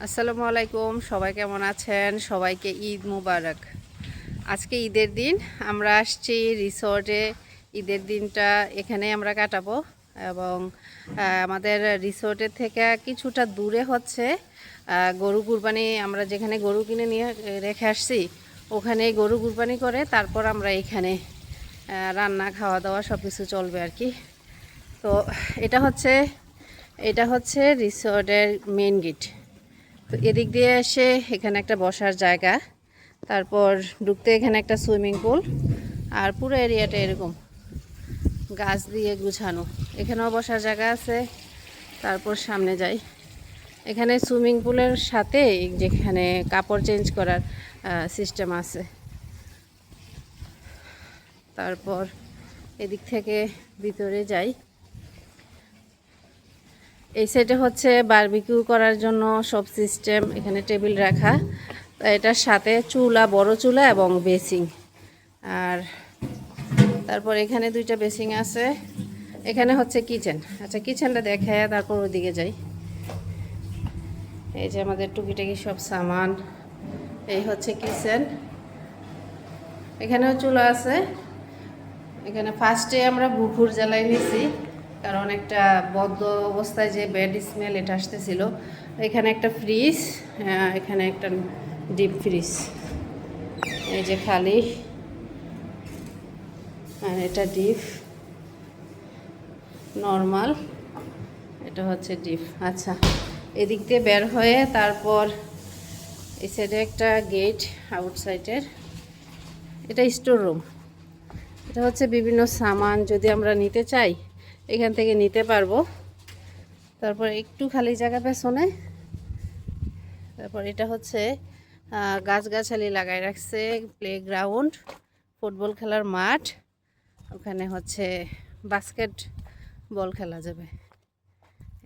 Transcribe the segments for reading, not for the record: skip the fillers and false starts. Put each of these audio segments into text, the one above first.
আসসালামু আলাইকুম, সবাই কেমন আছেন? সবাইকে ঈদ মুবারক। আজকে ঈদের দিন আমরা আসছি রিসর্টে। ঈদের দিনটা এখানে আমরা কাটাবো এবং আমাদের রিসর্টের থেকে কিছুটা দূরে হচ্ছে গরু কুরবানি। আমরা যেখানে গরু কিনে নিয়ে রেখে আসছি ওখানে গরু কুরবানি করে তারপর আমরা এখানে রান্না খাওয়া দাওয়া সব কিছু চলবে আর কি। তো এটা হচ্ছে রিসর্টের মেন গেট। তো এদিক দিয়ে এসে এখানে একটা বসার জায়গা, তারপর ঢুকতে এখানে একটা সুইমিং পুল, আর পুরো এরিয়াটা এরকম গাছ দিয়ে গুছানো। এখানেও বসার জায়গা আছে। তারপর সামনে যাই, এখানে সুইমিং পুলের সাথে যেখানে কাপড় চেঞ্জ করার সিস্টেম আছে। তারপর এদিক থেকে ভিতরে যাই। এই সাইডে হচ্ছে বারবিকিউ করার জন্য সব সিস্টেম, এখানে টেবিল রাখা, এটার সাথে চুলা, বড় চুলা এবং বেসিং। আর তারপর এখানে দুইটা বেসিং আছে। এখানে হচ্ছে কিচেন। আচ্ছা, কিচেনটা দেখায় তারপর ওদিকে যাই। এই যে আমাদের টুকিটাকি সব সামান, এই হচ্ছে কিচেন। এখানেও চুলা আছে। এখানে ফার্স্টে আমরা বুফুর জ্বালাই নিয়েছি, কারণ একটা বদ্ধ অবস্থায় যে ব্যাড স্মেল এটা আসতেছিল। এখানে একটা ফ্রিজ, এখানে একটা ডিপ ফ্রিজ, এই যে খালি, আর এটা ডিপ নর্মাল, এটা হচ্ছে ডিপ। আচ্ছা, এদিক দিয়ে বের হয়ে তারপর এই সাইডে একটা গেট আউটসাইডের, এটা স্টোর রুম। এটা হচ্ছে বিভিন্ন সামান যদি আমরা নিতে চাই এখান থেকে নিতে পারবো। তারপর একটু খালি জায়গা পেছনে। তারপর এটা হচ্ছে গাছগাছালি লাগাই রাখছে, প্লেগ্রাউন্ড, ফুটবল খেলার মাঠ। ওখানে হচ্ছে বাস্কেট বল খেলা যাবে।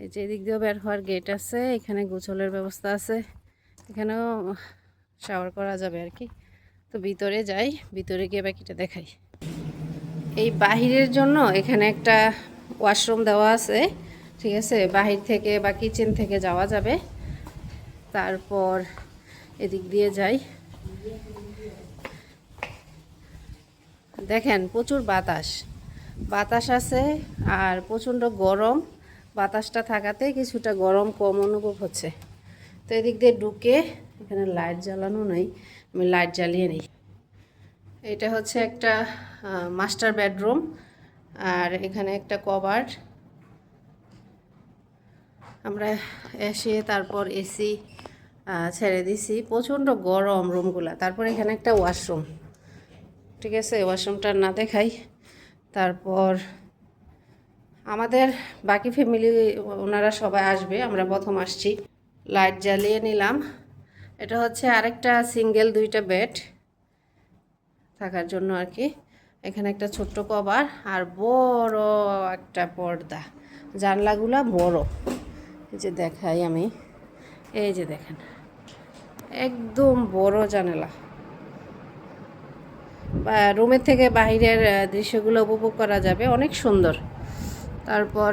এই যে এদিক দিয়েও বের হওয়ার গেট আছে, এখানে গোসলের ব্যবস্থা আছে, এখানেও শাওয়ার করা যাবে আর কি। তো ভিতরে যাই, ভিতরে গিয়ে বাকিটা দেখাই। এই বাহিরের জন্য এখানে একটা ওয়াশরুম দেওয়া আছে, ঠিক আছে, বাহির থেকে বা কিচেন থেকে যাওয়া যাবে। তারপর এদিক দিয়ে যাই, দেখেন প্রচুর বাতাস আছে আর প্রচণ্ড গরম। বাতাসটা থাকাতে কিছুটা গরম কম অনুভব হচ্ছে। তো এদিক দিয়ে ঢুকে, এখানে লাইট জ্বালানো নেই, আমি লাইট জ্বালিয়ে নিই। এটা হচ্ছে একটা মাস্টার বেডরুম, আর এখানে একটা কভার। আমরা এসে তারপর এসি ছেড়ে দিছি, প্রচণ্ড গরম রুমগুলা। তারপর এখানে একটা ওয়াশরুম, ঠিক আছে, ওয়াশরুমটা না দেখাই। তারপর আমাদের বাকি ফ্যামিলি ওনারা সবাই আসবে, আমরা প্রথম আসছি। লাইট জ্বালিয়ে নিলাম। এটা হচ্ছে আরেকটা সিঙ্গেল দুইটা বেড থাকার জন্য আর কি। এখানে একটা ছোট্ট কভার আর বড় একটা পর্দা, জানলাগুলা বড়। এই যে দেখাই আমি, এই যে দেখেন একদম বড় জানালা, বা রুমের থেকে বাইরের দৃশ্যগুলো উপভোগ করা যাবে, অনেক সুন্দর। তারপর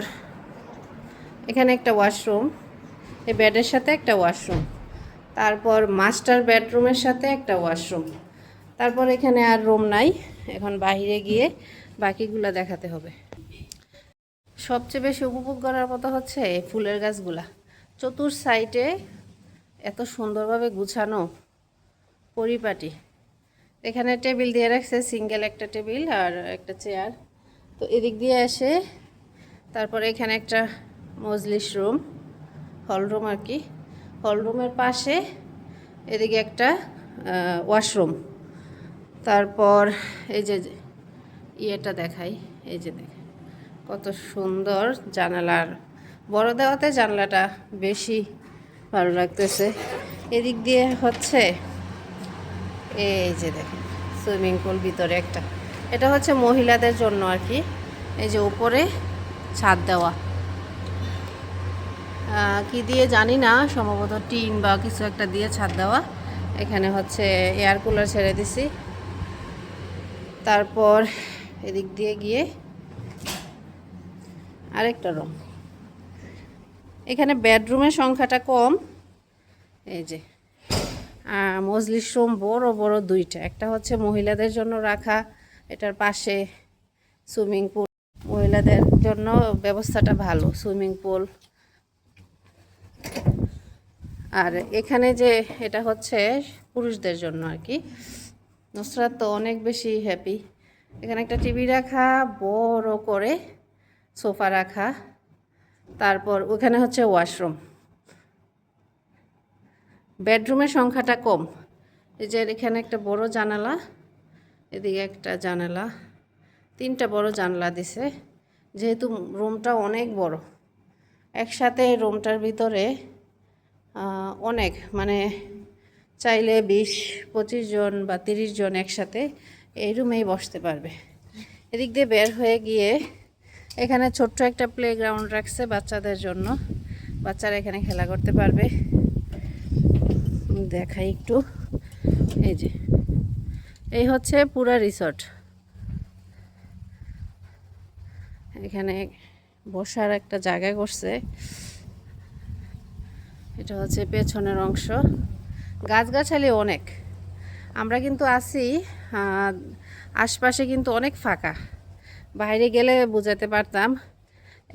এখানে একটা ওয়াশরুম, এই বেডের সাথে একটা ওয়াশরুম, তারপর মাস্টার বেডরুমের সাথে একটা ওয়াশরুম। তারপর এখানে আর রুম নাই, এখন বাইরে গিয়ে বাকিগুলো দেখাতে হবে। সবচেয়ে বেশি উপভোগ করার মতো হচ্ছে ফুলের গাছগুলা, চতুর সাইডে এত সুন্দরভাবে গুছানো পরিপাটি। এখানে টেবিল দিয়ে রাখছে, সিঙ্গেল একটা টেবিল আর একটা চেয়ার। তো এদিক দিয়ে এসে তারপরে এখানে একটা মজলিস রুম, হল রুম আর কি। হল রুমের পাশে এদিকে একটা ওয়াশরুম। তারপর এই যে ইয়েটা দেখাই, এই যে দেখেন কত সুন্দর জানালার, বড় দেওয়াতে জানলাটা বেশি ভালো লাগতেছে। এদিক দিয়ে হচ্ছে এই যে দেখেন সুইমিং পুল, ভিতরে একটা, এটা হচ্ছে মহিলাদের জন্য আর কি। এই যে উপরে ছাদ দেওয়া, কি দিয়ে জানি না, সম্ভবত টিন বা কিছু একটা দিয়ে ছাদ দেওয়া। এখানে হচ্ছে এয়ার কুলার ছেড়ে দিছি। তারপর এদিক দিয়ে গিয়ে আরেকটা রুম। এখানে বেডরুমের সংখ্যাটা কম, এই যে মজলিস রুম বড় বড় দুইটা, একটা হচ্ছে মহিলাদের জন্য রাখা, এটার পাশে সুইমিং পুল, মহিলাদের জন্য ব্যবস্থাটা ভালো, সুইমিং পুল। আর এখানে যে এটা হচ্ছে পুরুষদের জন্য আর কি। নুসরাত তো অনেক বেশি হ্যাপি। এখানে একটা টিভি রাখা, বড় করে সোফা রাখা, তারপর ওখানে হচ্ছে ওয়াশরুম। বেডরুমের সংখ্যাটা কম। এই যে এখানে একটা বড় জানালা, এদিকে একটা জানালা, তিনটা বড় জানালা দিছে, যেহেতু রুমটা অনেক বড়। একসাথে রুমটার ভিতরে অনেক, মানে চাইলে 20-25 জন বা 30 জন একসাথে এই রুমেই বসতে পারবে। এদিক দিয়ে বের হয়ে গিয়ে এখানে ছোট্ট একটা প্লেগ্রাউন্ড রাখছে বাচ্চাদের জন্য, বাচ্চারা এখানে খেলা করতে পারবে। দেখাই একটু, এই যে এই হচ্ছে পুরা রিসর্ট। এখানে বসার একটা জায়গা করছে, এটা হচ্ছে পেছনের অংশ। গাছগাছালি অনেক। আমরা কিন্তু আছি আশপাশে কিন্তু অনেক ফাঁকা, বাইরে গেলে বুঝাতে পারতাম।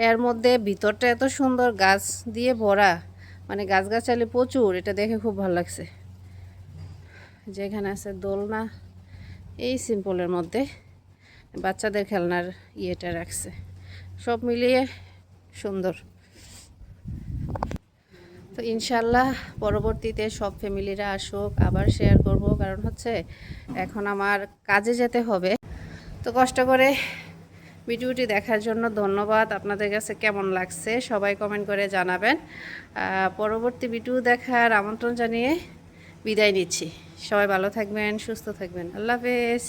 এর মধ্যে ভিতরটা এত সুন্দর, গাছ দিয়ে ভরা, মানে গাছগাছালি প্রচুর, এটা দেখে খুব ভালো লাগছে। যেখানে আছে দোলনা, এই সিম্পলের মধ্যে বাচ্চাদের খেলনার ইয়েটা রাখছে, সব মিলিয়ে সুন্দর। তো ইনশাল্লাহ পরবর্তীতে সব ফ্যামিলিরা আসুক, আবার শেয়ার করব, কারণ হচ্ছে এখন আমার কাজে যেতে হবে। তো কষ্ট করে ভিডিওটি দেখার জন্য ধন্যবাদ। আপনাদের কাছে কেমন লাগছে সবাই কমেন্ট করে জানাবেন। পরবর্তী ভিডিও দেখার আমন্ত্রণ জানিয়ে বিদায় নিচ্ছি। সবাই ভালো থাকবেন, সুস্থ থাকবেন। আল্লাহ হাফেজ।